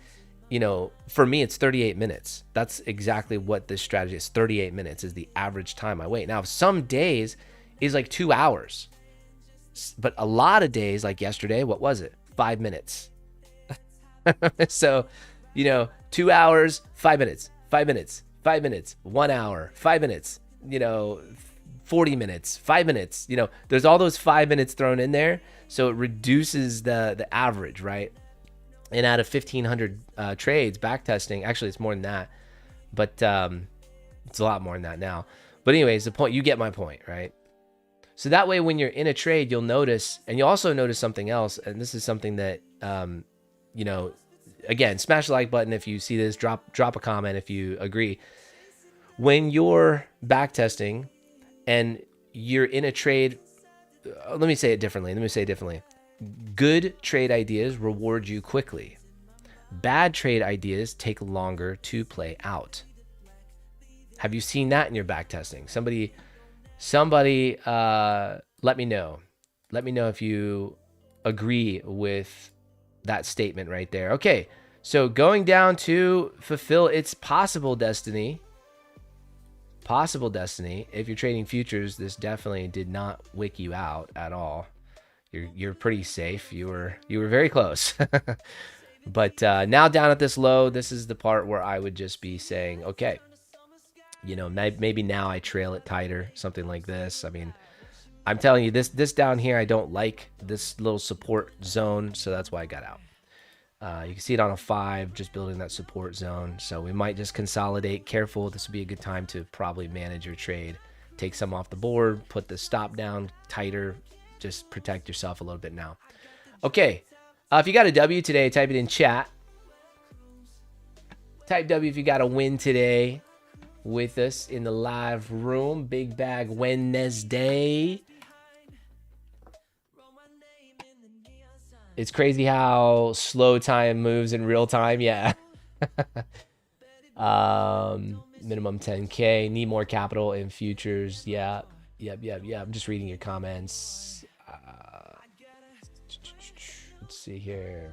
for me, it's 38 minutes. That's exactly what this strategy is. 38 minutes is the average time I wait. Now, some days is like 2 hours. But a lot of days, like yesterday, what was it? 5 minutes. So, 2 hours, 5 minutes, 5 minutes, 5 minutes, 1 hour, 5 minutes, 40 minutes, 5 minutes, there's all those 5 minutes thrown in there. So it reduces the average, right? And out of 1,500 trades, backtesting, actually it's more than that, but it's a lot more than that now. But anyways, the point, you get my point, right? So that way, when you're in a trade, you'll notice, and you'll also notice something else. And this is something that, again, smash the like button if you see this, drop a comment if you agree. When you're backtesting and you're in a trade, let me say it differently. Good trade ideas reward you quickly. Bad trade ideas take longer to play out. Have you seen that in your backtesting? Somebody let me know. Let me know if you agree with that statement right there. Okay, so going down to fulfill its possible destiny. If you're trading futures, this definitely did not wick you out at all. You're pretty safe. You were very close. But now down at this low, this is the part where I would just be saying, okay, maybe now I trail it tighter, something like this. I mean, I'm telling you, this down here, I don't like this little support zone, so that's why I got out. You can see it on a 5, just building that support zone. So we might just consolidate. Careful, this would be a good time to probably manage your trade. Take some off the board, put the stop down tighter, just protect yourself a little bit now. Okay, if you got a W today, type it in chat. Type W if you got a win today with us in the live room. Big Bag Wednesday. It's crazy how slow time moves in real time. Yeah. Minimum 10K. Need more capital in futures. Yeah. Yep. I'm just reading your comments. Let's see here.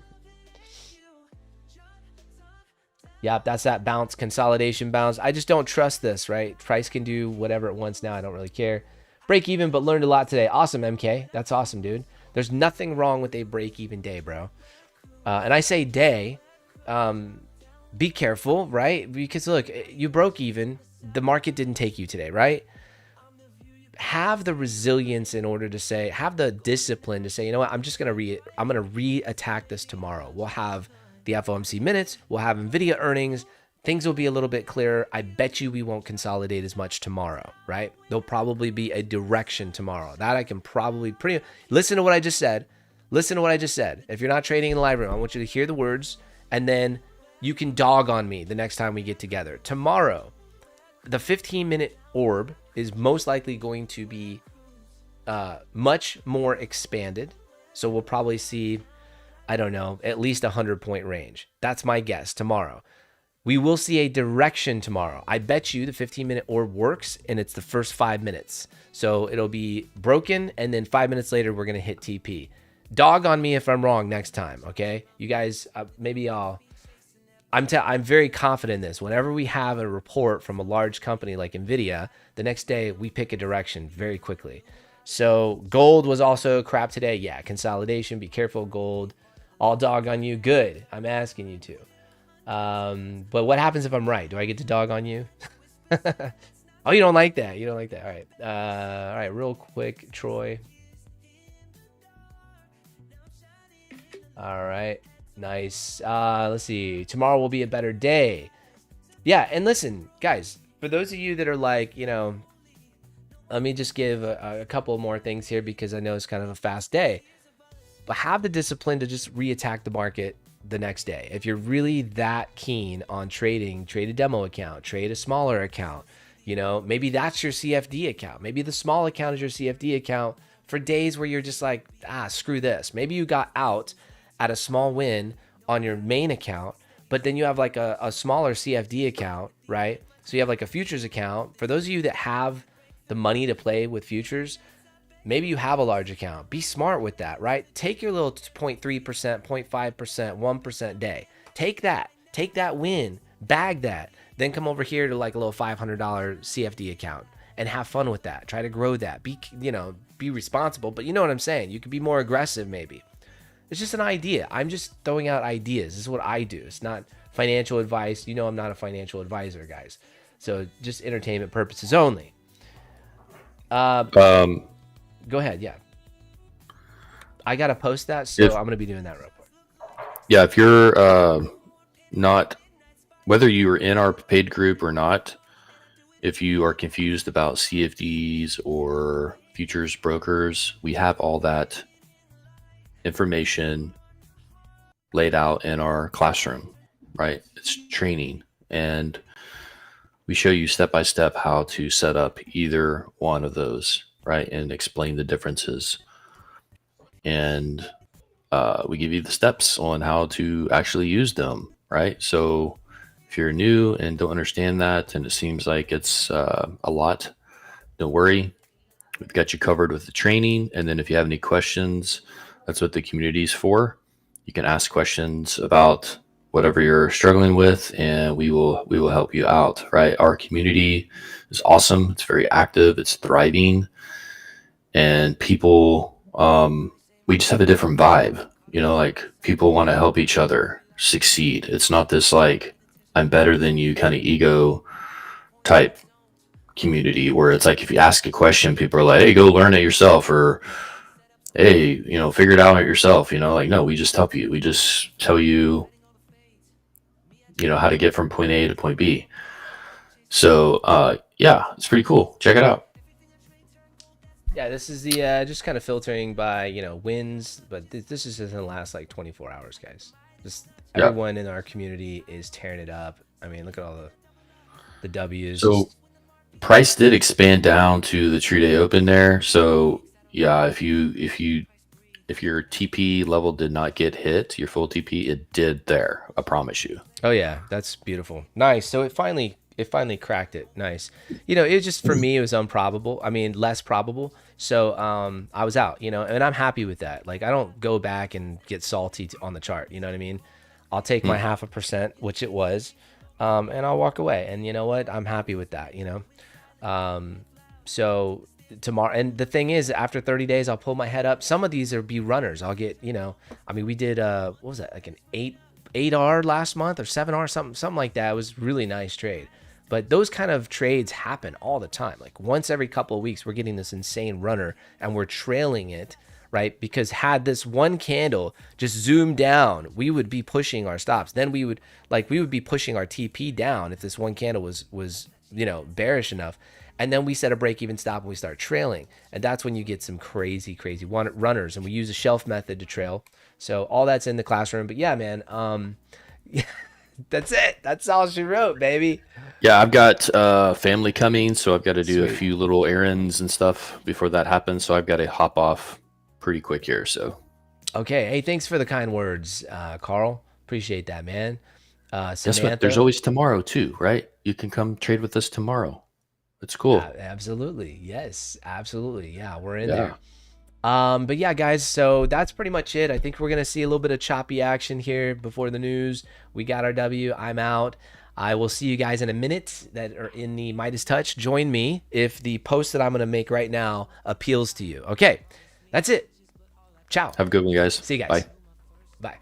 Yep, that's that bounce, consolidation bounce. I just don't trust this, right? Price can do whatever it wants now. I don't really care. Break even, but learned a lot today. Awesome, MK. That's awesome, dude. There's nothing wrong with a break-even day, bro. And I say day, be careful, right? Because look, you broke even. The market didn't take you today, right? Have the resilience in order to say, have the discipline to say, you know what? I'm gonna re-attack this tomorrow. We'll have the FOMC minutes. We'll have NVIDIA earnings. Things will be a little bit clearer. I bet you we won't consolidate as much tomorrow, right? There'll probably be a direction tomorrow. That I can probably listen to what I just said. Listen to what I just said. If you're not trading in the live room, I want you to hear the words, and then you can dog on me the next time we get together. Tomorrow, the 15-minute orb is most likely going to be much more expanded. So we'll probably see, I don't know, at least 100-point range. That's my guess tomorrow. We will see a direction tomorrow. I bet you the 15-minute orb works, and it's the first 5 minutes. So it'll be broken, and then 5 minutes later, we're going to hit TP. Dog on me if I'm wrong next time, okay? You guys, I'm very confident in this. Whenever we have a report from a large company like NVIDIA, the next day, we pick a direction very quickly. So gold was also crap today. Yeah, consolidation. Be careful, gold. All dog on you. Good. I'm asking you to. But what happens if I'm right? Do I get to dog on you? Oh, you don't like that. All right. All right. Real quick, Troy. All right. Nice. Let's see. Tomorrow will be a better day. Yeah. And listen, guys, for those of you that are like, let me just give a couple more things here because I know it's kind of a fast day, but have the discipline to just re-attack the market the next day. If you're really that keen on trading, trade a demo account, trade a smaller account, maybe that's your CFD account. Maybe the small account is your CFD account for days where you're just like, screw this. Maybe you got out at a small win on your main account, but then you have like a smaller CFD account, right? So you have like a futures account. For those of you that have the money to play with futures, maybe you have a large account. Be smart with that, right? Take your little 0.3%, 0.5%, 1% day. Take that win, bag that, then come over here to like a little $500 CFD account and have fun with that. Try to grow that. Be be responsible, but you know what I'm saying. You could be more aggressive, maybe. It's just an idea. I'm just throwing out ideas. This is what I do. It's not financial advice. You know, I'm not a financial advisor, guys. So just entertainment purposes only. Go ahead. Yeah. I got to post that. So I'm going to be doing that real quick. Yeah. If you're not, whether you are in our paid group or not, if you are confused about CFDs or futures brokers, we have all that information laid out in our classroom, right? It's training, and we show you step by step how to set up either one of those, right? And explain the differences. And we give you the steps on how to actually use them, right? So if you're new and don't understand that, and it seems like it's a lot, don't worry. We've got you covered with the training. And then if you have any questions, that's what the community is for. You can ask questions about whatever you're struggling with, and we will help you out, right? Our community is awesome. It's very active. It's thriving. And people, we just have a different vibe. You know, like people want to help each other succeed. It's not this like, I'm better than you kind of ego type community where it's like, if you ask a question, people are like, hey, go learn it yourself, or hey, you know, figure it out yourself. You know, like, no, we just help you. We just tell you, you know, how to get from point A to point B. So, yeah, it's pretty cool. Check it out. Yeah, this is the just kind of filtering by, you know, wins, but this is just gonna last like 24 hours, guys. Just everyone in our community is tearing it up. I mean, look at all the W's. So price did expand down to the true day open there. So yeah, if your TP level did not get hit, your full TP, it did there. I promise you. Oh yeah, that's beautiful. Nice. So it finally cracked it. Nice. You know, it was just, for me, it was improbable. I mean, less probable. So I was out, you know, and I'm happy with that. Like, I don't go back and get salty on the chart. You know what I mean? I'll take my 0.5%, which it was, and I'll walk away. And you know what? I'm happy with that, you know? So tomorrow, and the thing is, after 30 days, I'll pull my head up. Some of these will be runners. I'll get, you know, I mean, we did, what was that? Like an 8R last month, or 7R, something like that. It was really nice trade. But those kind of trades happen all the time. Like once every couple of weeks, we're getting this insane runner and we're trailing it, right? Because had this one candle just zoomed down, we would be pushing our stops. Then we would be pushing our TP down if this one candle was, you know, bearish enough. And then we set a break-even stop and we start trailing. And that's when you get some crazy runners. And we use a shelf method to trail. So all that's in the classroom. But yeah, man, yeah, that's it. That's all she wrote, baby. Yeah, I've got family coming, so I've got to do Sweet. a few little errands and stuff before that happens. So I've got to hop off pretty quick here. So, okay. Hey, thanks for the kind words, Carl. Appreciate that, man. guess Samantha. what? There's always tomorrow too, right? You can come trade with us tomorrow. It's cool. Absolutely. Yes, absolutely. Yeah, we're in Yeah. there. But yeah, guys, so that's pretty much it. I think we're gonna see a little bit of choppy action here before the news. We got our W. I'm out. I will see you guys in a minute that are in the Midas Touch. Join me if the post that I'm gonna make right now appeals to you. Okay, that's it. Ciao. Have a good one, guys. See you guys. Bye. Bye.